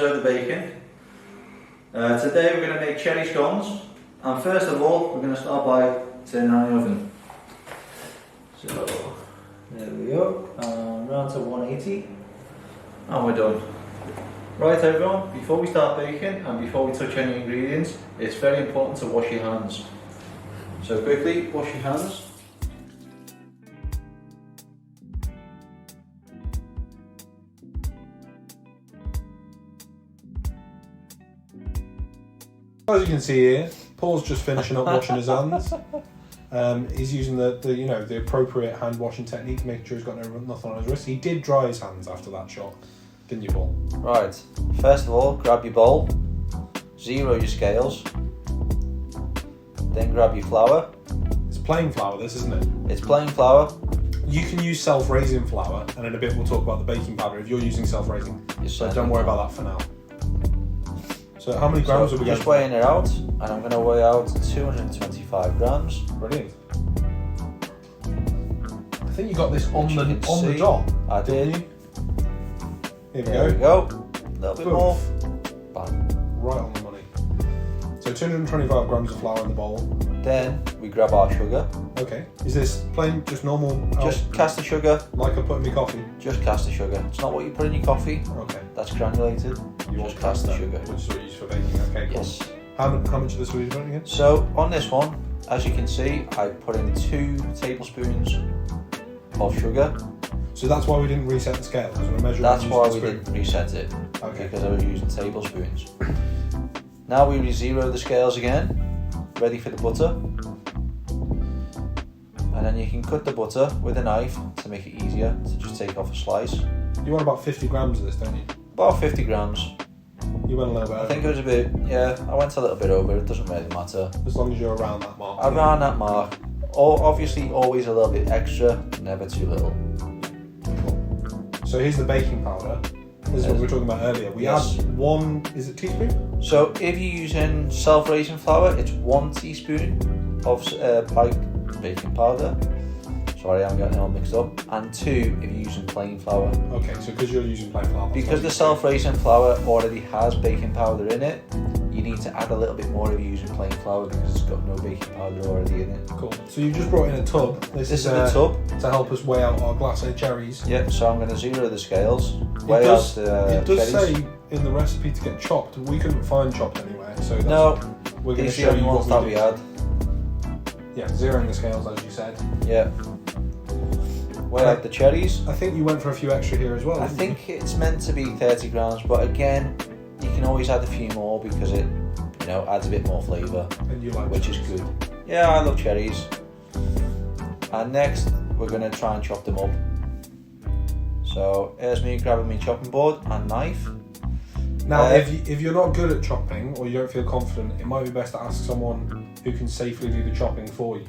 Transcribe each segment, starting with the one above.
episode of Baking. Today we're going to make cherry scones, and first of all we're going to start by turning on the oven. So there we go, round to 180 and we're done. Right everyone, before we start baking and before we touch any ingredients, it's very important to wash your hands. So quickly wash your hands. As you can see here, Paul's just finishing up washing his hands. He's using the appropriate hand washing technique, making sure he's got nothing on his wrist. He did dry his hands after that shot, didn't you, Paul? Right. First of all, grab your bowl, zero your scales, then grab your flour. It's plain flour, this, isn't it? It's plain flour. You can use self-raising flour, and in a bit we'll talk about the baking powder if you're using self-raising. So don't worry about that for now. So how many grams are we going to? Just weighing it out, and I'm going to weigh out 225 grams. Brilliant. I think you got this on the dot. I did. Here we go. A little bit more. Bang. Right on the money. So 225 grams of flour in the bowl. Then we grab our sugar. Okay. Is this plain, just normal? Just caster sugar. Like I put in my coffee? Just caster sugar. It's not what you put in your coffee. Okay. That's granulated. Just caster sugar. Which is what you use for baking. Okay, cool. Yes. How much of this were you putting in? So on this one, as you can see, I put in 2 tablespoons of sugar. So that's why we didn't reset the scale, because we're measuring. That's why we didn't reset it. Okay. Because I was using tablespoons. Now we re-zero the scales again, ready for the butter. And then you can cut the butter with a knife to make it easier to just take off a slice. You want about 50 grams of this, don't you? About 50 grams. You went a little bit over. I think it was a bit, yeah, I went a little bit over, it doesn't really matter. As long as you're around that mark. Around that mark. Or obviously always a little bit extra, never too little. So here's the baking powder. This is what we were talking about earlier. We add 1, is it teaspoon? So if you're using self-raising flour, it's 1 teaspoon of pike baking powder. Sorry, I'm getting it all mixed up. And 2 if you're using plain flour. Okay, so because you're using plain flour. Because the self-raising flour already has baking powder in it, you need to add a little bit more if you're using plain flour because it's got no baking powder already in it. Cool. So you just brought in a tub. This is the tub to help us weigh out our glacé cherries. Yep. So I'm going to zero the scales. It does cherries. say in the recipe to get chopped. We couldn't find chopped anywhere, so that's we're going to these show are the you ones what that we we had. Yeah, zeroing the scales as you said. Yeah. Weigh out the cherries. I think you went for a few extra here as well. I think it's meant to be 30 grams, but again, you can always add a few more because it, adds a bit more flavour, and you like which cherries. is good. Yeah, I love cherries. And next, we're going to try and chop them up. So here's me grabbing my chopping board and knife. Now, if you're not good at chopping or you don't feel confident, it might be best to ask someone who can safely do the chopping for you.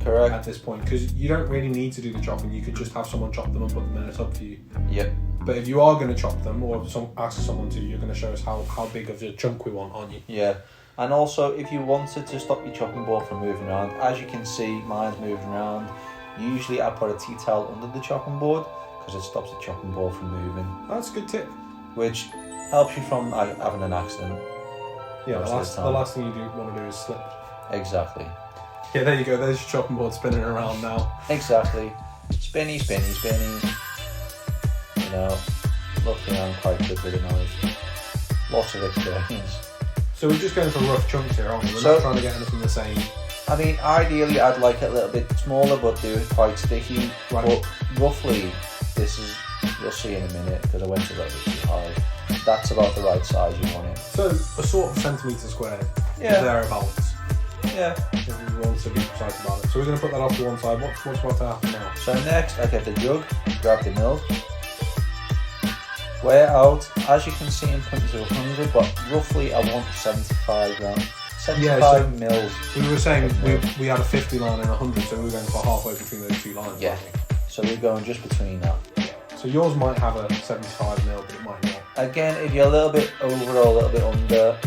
Correct. At this point, because you don't really need to do the chopping. You could just have someone chop them and put them in a tub for you. Yep. But if you are going to chop them, or ask someone to, you're going to show us how big of a chunk we want, aren't you? Yeah. And also, if you wanted to stop your chopping board from moving around, as you can see, mine's moving around. Usually, I put a tea towel under the chopping board because it stops the chopping board from moving. That's a good tip. Which helps you from having an accident. Yeah, the last thing you want to do is slip. Exactly. Yeah, there you go. There's your chopping board spinning around now. Exactly. Spinny, spinny, spinny. Luckily I'm quite good with a knife. Lots of experience. So we're just going for rough chunks here, aren't we? We're not trying to get anything the same. I mean, ideally I'd like it a little bit smaller, but do it quite sticky. Right. But roughly, this is, you'll see in a minute, because I went a little bit too high. That's about the right size you want it. So a sort of centimetre squared. Yeah. Thereabouts. Yeah. If we want to be precise about it. So we're going to put that off to one side. What's about to happen now? So next, I get the jug, grab the milk, weigh it out. As you can see, I'm putting to 100, but roughly I want 75 grams. 75 mils. We were saying we had a 50 line and 100, so we were going for halfway between those two lines. Yeah. So we're going just between that. So yours might have a 75 mil, but it might not. Again, if you're a little bit over or a little bit under,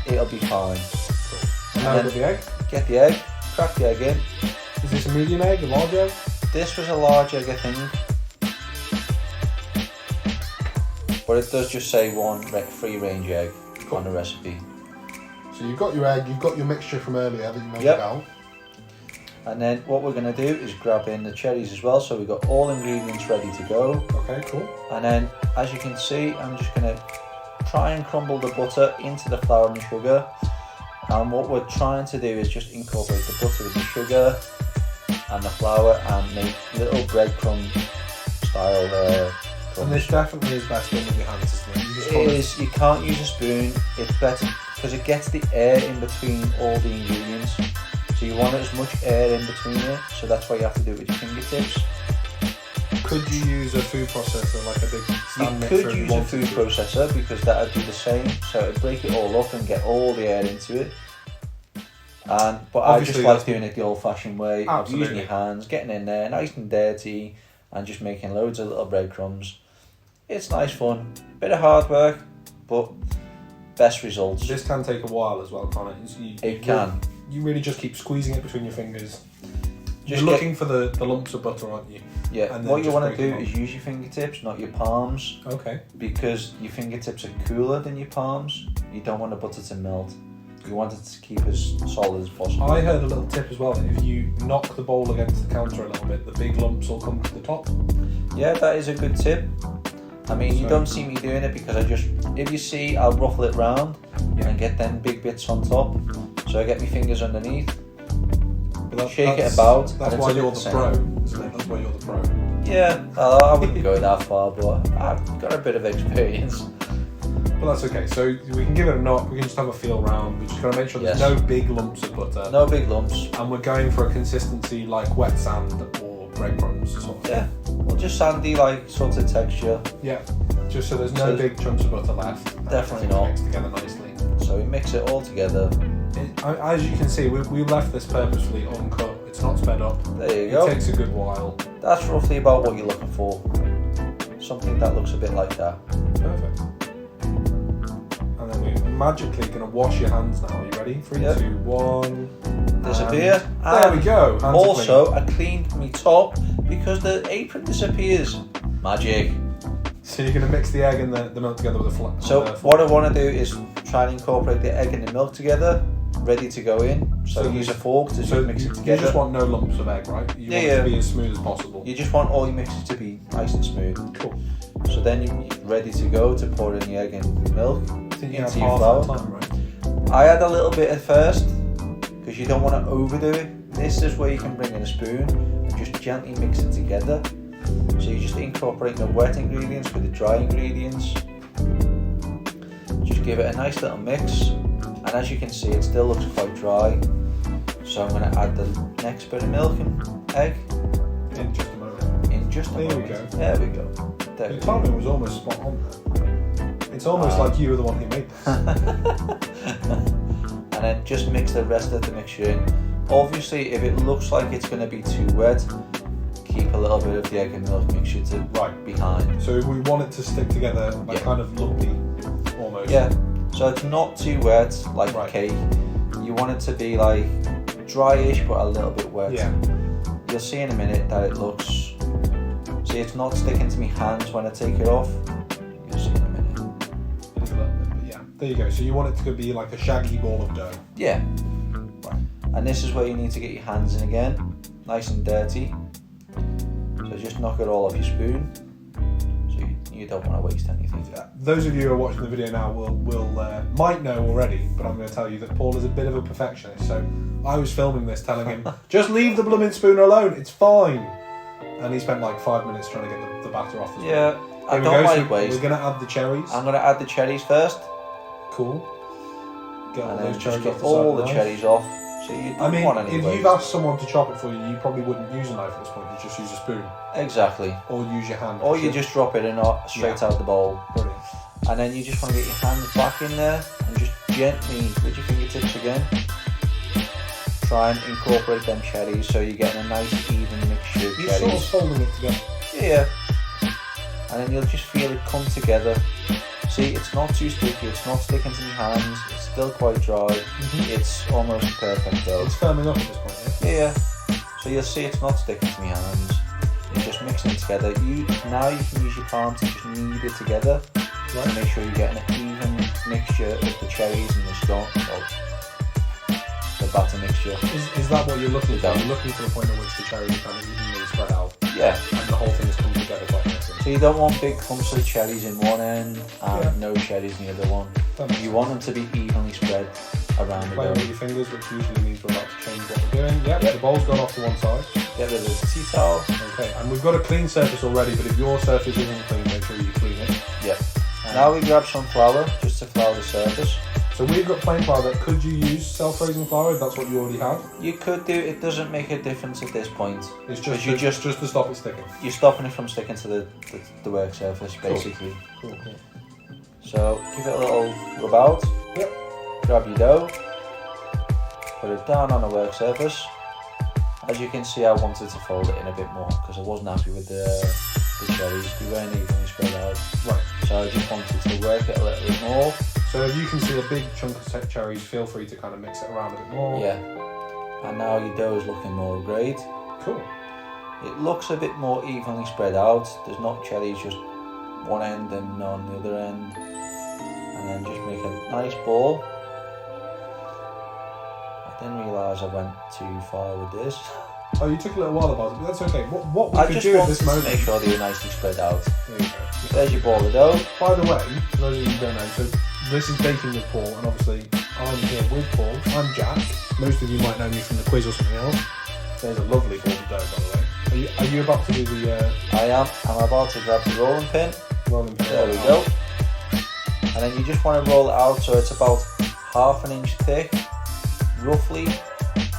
it'll be fine. Cool. And now with the egg? Get the egg, crack the egg in. Is this a medium egg, a large egg? This was a large egg, I think. But it does just say one free range egg on the recipe. So you've got your egg, you've got your mixture from earlier that you measured out. And then what we're going to do is grab in the cherries as well. So we've got all ingredients ready to go. Okay, cool. And then, as you can see, I'm just going to try and crumble the butter into the flour and the sugar. And what we're trying to do is just incorporate the butter with the sugar and the flour and make little breadcrumb style crumbs. And this definitely is best done with your hands, isn't it? It is. You can't use a spoon. It's better because it gets the air in between all the ingredients. So you want as much air in between it. So that's why you have to do it with your fingertips. Could you use a food processor, like a big stand mixer? You could use a food processor because that would do the same. So it would break it all up and get all the air into it. But I just like doing it the old-fashioned way of using your hands, getting in there, nice and dirty, and just making loads of little breadcrumbs. It's nice fun, bit of hard work, but best results. This can take a while as well, can't it? It can. You really just keep squeezing it between your fingers. You're looking for the lumps of butter, aren't you? Yeah, and what you want to do is use your fingertips, not your palms. Okay. Because your fingertips are cooler than your palms. You don't want the butter to melt. You want it to keep as solid as possible. I heard a little tip as well, that if you knock the bowl against the counter a little bit, the big lumps will come to the top. Yeah, that is a good tip. I mean, you don't see me doing it because if you see, I'll ruffle it round and get them big bits on top. So I get my fingers underneath, shake it about. That's why you're the pro, isn't it? That's why you're the pro. Yeah, I wouldn't go that far, but I've got a bit of experience. But that's okay. So we can give it a knock. We can just have a feel round. We just got to make sure there's no big lumps of butter. No big lumps. And we're going for a consistency like wet sand or breadcrumbs or something. Yeah, well, just sandy like sort of texture. Yeah, just so there's no big chunks of butter left. Definitely not. Mixed together nicely. So we mix it all together. As you can see, we left this purposefully uncut. It's not sped up. There you go. It takes a good while. That's roughly about what you're looking for. Something that looks a bit like that. Perfect. And then we're magically going to wash your hands now. Are you ready? 3, 2, 1. Disappear. There we go. Hands also, I cleaned my top because the apron disappears. Magic. So you're going to mix the egg and the milk together with the flour. So what I want to do is try and incorporate the egg and the milk together, ready to go in. So use a fork to just mix it together. You just want no lumps of egg, right? You want it to be as smooth as possible. You just want all your mixes to be nice and smooth. Cool. So then you're ready to go to pour in the egg and milk Didn't you have into your half flour. that time, right? I had a little bit at first because you don't want to overdo it. This is where you can bring in a spoon and just gently mix it together. So you just incorporate the wet ingredients with the dry ingredients. Just give it a nice little mix, and as you can see, it still looks quite dry. So I'm going to add the next bit of milk and egg. In just a moment. In just a moment. There we go. There we go. There The timing was almost spot on there. It's almost like you were the one who made this. And then just mix the rest of the mixture in. Obviously, if it looks like it's going to be too wet, keep a little bit of the egg and milk mixture to behind. So we want it to stick together, like kind of lumpy, almost. Yeah. So it's not too wet like cake. You want it to be like dryish but a little bit wet. Yeah. You'll see in a minute that it looks. See, it's not sticking to my hands when I take it off. You'll see in a minute. It is a little bit, but yeah. There you go. So you want it to be like a shaggy ball of dough. Yeah. Right. And this is where you need to get your hands in again, nice and dirty. So just knock it all off your spoon. So you don't want to waste anything. Those of you who are watching the video now might know already, but I'm going to tell you that Paul is a bit of a perfectionist. So I was filming this, telling him, just leave the blooming spoon alone. It's fine. And he spent like 5 minutes trying to get the batter off the spoon. Yeah, I don't like waste. We're going to add the cherries. I'm going to add the cherries first. Cool. Get all those cherries get off all the cherries off. So you don't want any if waste. you've asked someone to chop it for you, you probably wouldn't use a knife at this point. You just use a spoon. Exactly. Or use your hand. Or you just drop it in straight out the bowl. Brilliant. And then you just want to get your hands back in there and just gently, with your fingertips again, try and incorporate them cherries so you're getting a nice even mixture of cherries. You're sort of folding it together. Yeah. And then you'll just feel it come together. See, it's not too sticky, it's not sticking to my hands, it's still quite dry, it's almost perfect though. It's firming up at this point, yeah? Yeah. So you'll see it's not sticking to my hands. You're just mixing it together. Now you can use your palm to just knead it together. to make sure you're getting an even mixture of the cherries and the scone, well, the batter mixture. Is that what you're looking for? You're looking for the point at which the cherries are kind of evenly spread out. Yeah. And the whole thing is coming together quite nicely. So you don't want big clumps of cherries in one end and no cherries in the other one. You want them to be evenly spread around the Playing dough. with your fingers, which usually means we're about to change what we're doing. Yep, the bowl's gone off to one side. Get rid of the tea towel. Okay, and we've got a clean surface already, but if your surface isn't clean, make sure you clean it. Yep. Now we grab some flour, just to flour the surface. So we've got plain flour. That could you use self-raising flour if that's what you already have? You could do. It doesn't make a difference at this point. It's just to stop it sticking. You're stopping it from sticking to the work surface, basically. Cool. So give it a little rub out. Yep. Grab your dough. Put it down on the work surface. As you can see, I wanted to fold it in a bit more because I wasn't happy with the cherries. We weren't evenly spread out. Right. So I just wanted to work it a little bit more. So if you can see a big chunk of cherries, feel free to kind of mix it around a bit more. Yeah. And now your dough is looking more grade. Cool. It looks a bit more evenly spread out. There's not cherries just one end and on the other end. And then just make a nice ball. I didn't realise I went too far with this. Oh, you took a little while about it, but that's okay. What we I could just do at wanted this to moment... make sure they were nicely spread out. There you go. There's your ball of dough. By the way, for those of you who don't know, so this is Baking with Paul, and obviously I'm here with Paul. I'm Jack. Most of you might know me from the quiz or something else. There's a lovely ball of dough, by the way. Are you about to do the... I am. I'm about to grab the rolling pin. rolling pin? There we go. And then you just want to roll it out so it's about 1/2 inch thick, roughly.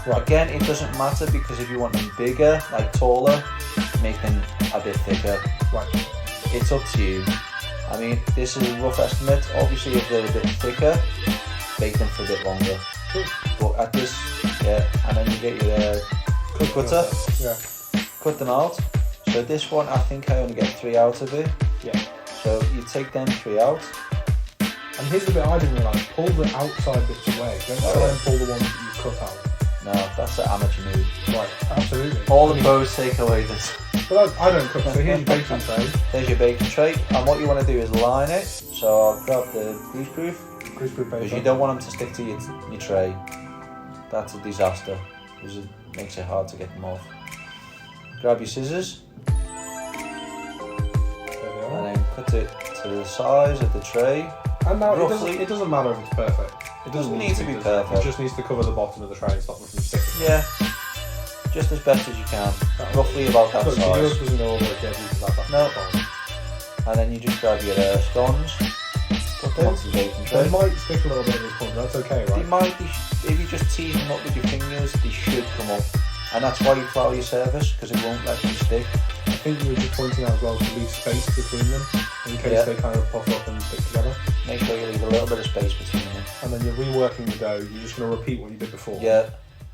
Right. Again, it doesn't matter because if you want them bigger, like taller, make them a bit thicker. Right. It's up to you. I mean, this is a rough estimate. Obviously, if they're a bit thicker, bake them for a bit longer. Cool. But at this, yeah, and then you get your cutter, Yeah. cut them out. So this one, I think I only get 3 out of it. Yeah. So you take them 3 out. And here's the bit I didn't realise. Pull the outside bits away. Don't try and pull the ones that you cut out. No, that's an amateur move. Right, absolutely. All the pros take away this. But I don't cook, so here's your baking tray. There's your baking tray, and what you want to do is line it. So I'll grab the greaseproof, Greaseproof because paper. you don't want them to stick to your tray. That's a disaster, because it makes it hard to get them off. Grab your scissors, There we and are. then cut it to the size of the tray. And now roughly. it doesn't matter if it's perfect. It Doesn't need to be perfect. It just needs to cover the bottom of the tray and stop them from sticking. Yeah, just as best as you can. Roughly about that Look, so yours size. doesn't all work yet. That's No. fine. And then you just grab your scones, put them onto the baking tray. They might stick a little bit at this point, but that's okay, They right? might, if you just tease them up with your fingers, they should come up. And that's why you flour your surface, because it won't let them stick. I think you were just pointing out as well to leave space between them in case they kind of puff up and stick together. Make sure you leave a little bit of space between them. And then you're reworking the dough. You're just going to repeat what you did before. Yeah.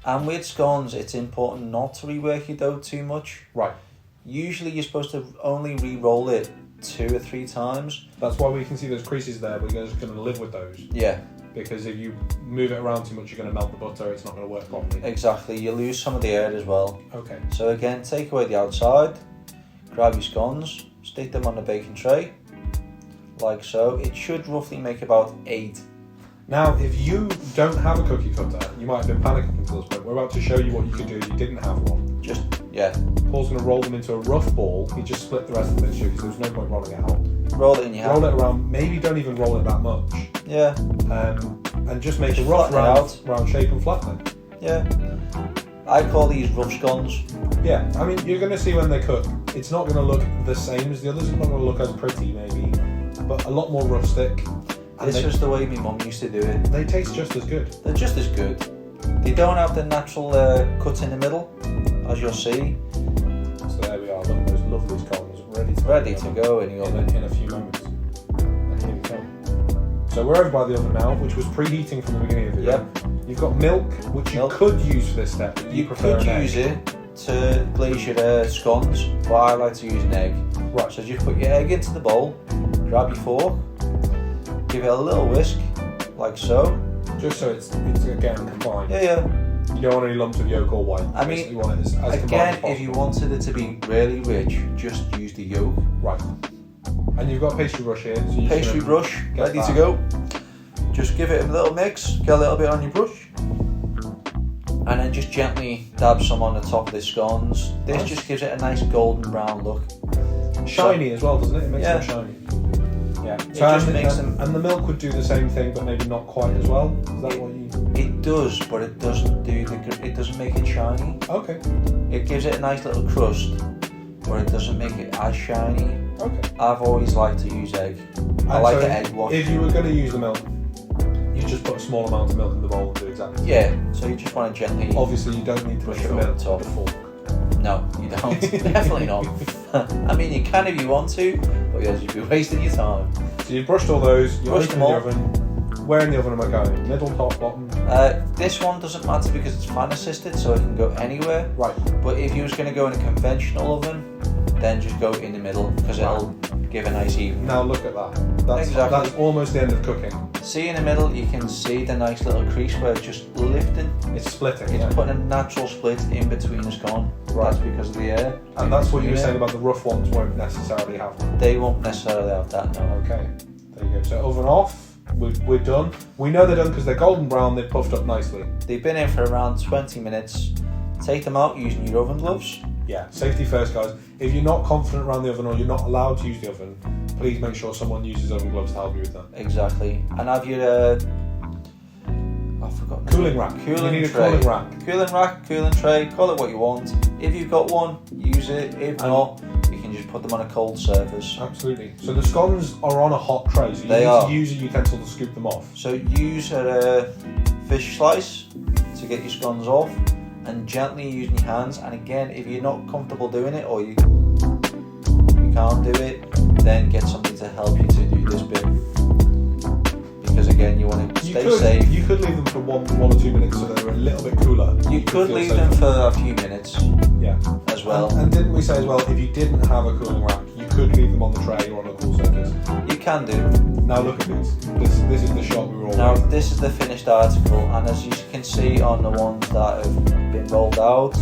And with scones, it's important not to rework your dough too much. Right. Usually you're supposed to only re-roll it 2 or 3 times. That's why we can see those creases there, but you're just going to live with those. Yeah. Because if you move it around too much, you're going to melt the butter. It's not going to work properly. Exactly. You lose some of the air as well. Okay. So again, take away the outside, grab your scones, stick them on the baking tray, like so. It should roughly make about 8. Now, if you don't have a cookie cutter, you might have been panicking until this point. We're about to show you what you could do if you didn't have one. Just, yeah. Paul's going to roll them into a rough ball. He just split the rest of the mixture because there's no point rolling it out. Roll it in your hand. Roll it around. Maybe don't even roll it that much. Yeah. And just make Just a rough flatten it round shape and flatten it. Yeah. I call these rough scones. Yeah, I mean, you're going to see when they cook, it's not going to look the same as the others. It's not going to look as pretty, maybe, but a lot more rustic. And This was the way my mum used to do it. they taste just as good. They're just as good. They don't have the natural cut in the middle, as you'll see. So there we are. Look at those lovely scones Ready to go in the oven. in a few moments. And here we come. So we're over by the oven now, which was preheating from the beginning of the video. You've got milk, which Milk. you could use for this step. But You prefer could an use egg. it to glaze your scones, but I like to use an egg. Right. So just put your egg into the bowl, grab your fork, give it a little whisk, like so. Just so it's again combined. Yeah. You don't want any lumps of yolk or white. I Basically mean, you want it as combined again, as possible. if you wanted it to be really rich, just use the yolk. Right. And you've got a pastry brush here. So you Pastry brush, ready to go. Just give it a little mix, get a little bit on your brush. And then just gently dab some on the top of the scones. This just gives it a nice golden brown look. Shiny as well, doesn't it? It makes them shiny. Yeah. It just makes them... And the milk would do the same thing, but maybe not quite as well. Is that what you... It does, but it doesn't do the... It doesn't make it shiny. Okay. It gives it a nice little crust, but it doesn't make it as shiny. Okay. I've always liked to use egg. I like the egg wash. If you were going to use the milk, you just put a small amount of milk in the bowl and do exactly the same. Yeah, so you just want to gently... Obviously, you don't need to brush mix it the milk over with a fork. No, you don't. Definitely not. I mean, you can if you want to, but you'd be wasting your time. So you've brushed all those, you Brushed open them the all. oven. Where in the oven am I going? Middle, top, bottom? This one doesn't matter because it's fan assisted, so it can go anywhere. Right. But if you was going to go in a conventional oven, then just go in the middle because it'll give a nice even. Now look at that. That's, Exactly. That's almost the end of cooking. See in the middle, you can see the nice little crease where it's just lifting. It's splitting. It's putting a natural split in between the scone. Right. That's because of the air. And that's what you were saying about the rough ones won't necessarily have them. They won't necessarily have that, no. Okay. There you go. So oven off. We're done. We know they're done because they're golden brown. They've puffed up nicely. They've been in for around 20 minutes. Take them out using your oven gloves. Yeah, safety first, guys. If you're not confident around the oven or you're not allowed to use the oven, please make sure someone uses oven gloves to help you with that. Exactly. And have your I've forgotten. Cooling rack. Cooling you need tray. a cooling rack. Cooling rack, cooling tray, call it what you want. If you've got one, use it. If not, you can just put them on a cold surface. Absolutely. So the scones are on a hot tray, so you They need are. to use a utensil to scoop them off. So use a fish slice to get your scones off and gently using your hands. And again, if you're not comfortable doing it or you can't do it, then get somebody to help you to do this bit. Because again, you want to stay safe. You could leave them for one or 2 minutes so they're a little bit cooler. You could feel leave safer. them for a few minutes Yeah. as well. And didn't we say as well, if you didn't have a cooling rack, you could leave them on the tray or on a cool surface. You can do. Now look at this. This is the shot we were all Now waiting. this is the finished article, and as you can see on the ones that have been rolled out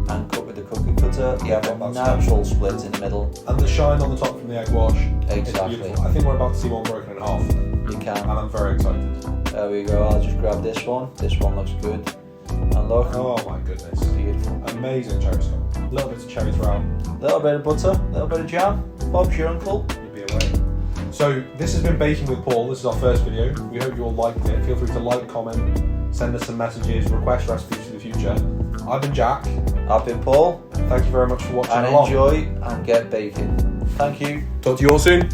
and cut with the cookie cutter, you have a That's natural split in the middle. And the shine on the top from the egg wash. Exactly. It's beautiful. I think we're about to see one broken in half. You can. And I'm very excited. There we go. I'll just grab this one. This one looks good. And look, Oh my goodness. beautiful. Amazing cherry scone. A little bit of cherry throughout. Little bit of butter, little bit of jam. Bob's your uncle. You'd be away. So this has been Baking with Paul. This is our first video. We hope you all liked it. Feel free to like, comment, send us some messages, request recipes for the future. I've been Jack. I've been Paul. Thank you very much for watching And along. enjoy and get baking. Thank you. Talk to you all soon.